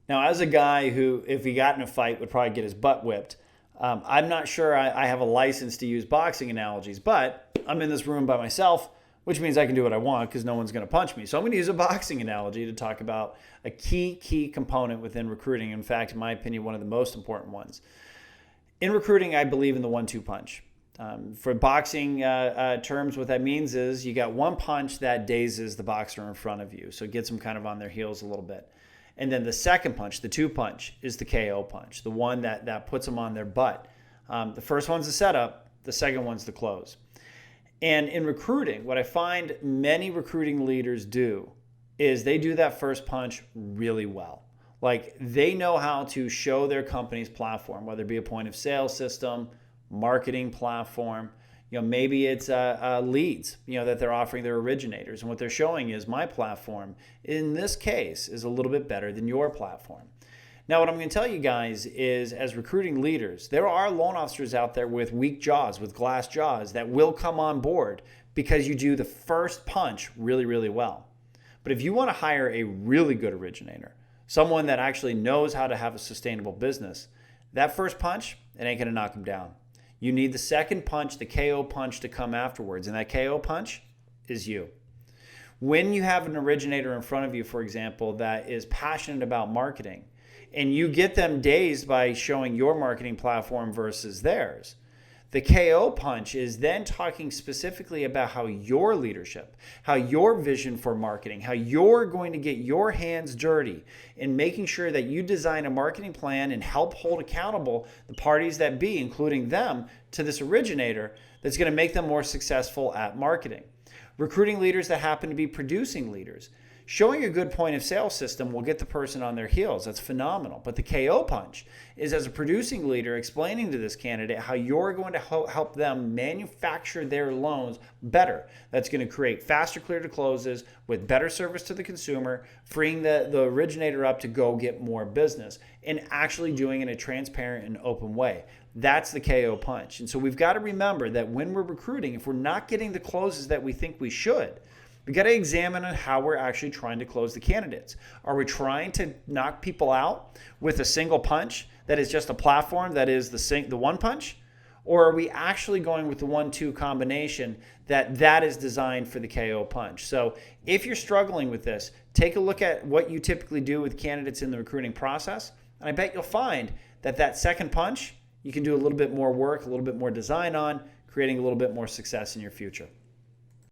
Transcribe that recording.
Now, as a guy who, if he got in a fight, would probably get his butt whipped, I'm not sure I have a license to use boxing analogies, but I'm in this room by myself, which means I can do what I want because no one's going to punch me. So I'm going to use a boxing analogy to talk about a key component within recruiting. In fact, in my opinion, one of the most important ones. In recruiting, I believe in the 1-2 punch. For boxing terms, what that means is you got one punch that dazes the boxer in front of you. So it gets them kind of on their heels a little bit. And then the second punch, the 2 punch, is the KO punch, the one that puts them on their butt. The first one's the setup, the second one's the close. And in recruiting, what I find many recruiting leaders do is they do that first punch really well. Like they know how to show their company's platform, whether it be a point of sale system, marketing platform, maybe it's leads, that they're offering their originators. And what they're showing is my platform, in this case, is a little bit better than your platform. Now, what I'm going to tell you guys is, as recruiting leaders, there are loan officers out there with weak jaws, with glass jaws, that will come on board because you do the first punch really, really well. But if you want to hire a really good originator, someone that actually knows how to have a sustainable business, that first punch, it ain't going to knock them down. You need the second punch, the KO punch, to come afterwards. And that KO punch is you. When you have an originator in front of you, for example, that is passionate about marketing, and you get them dazed by showing your marketing platform versus theirs, the KO punch is then talking specifically about how your leadership, how your vision for marketing, how you're going to get your hands dirty in making sure that you design a marketing plan and help hold accountable the parties that be, including them, to this originator that's going to make them more successful at marketing. Recruiting leaders that happen to be producing leaders. Showing a good point of sale system will get the person on their heels. That's phenomenal. But the KO punch is, as a producing leader, explaining to this candidate how you're going to help them manufacture their loans better. That's going to create faster clear to closes with better service to the consumer, freeing the originator up to go get more business and actually doing it in a transparent and open way. That's the KO punch. And so we've got to remember that when we're recruiting, if we're not getting the closes that we think we should, we got to examine on how we're actually trying to close the candidates. Are we trying to knock people out with a single punch that is just a platform that is the one punch? Or are we actually going with the 1-2 combination that is designed for the KO punch? So if you're struggling with this, take a look at what you typically do with candidates in the recruiting process. And I bet you'll find that second punch, you can do a little bit more work, a little bit more design on, creating a little bit more success in your future.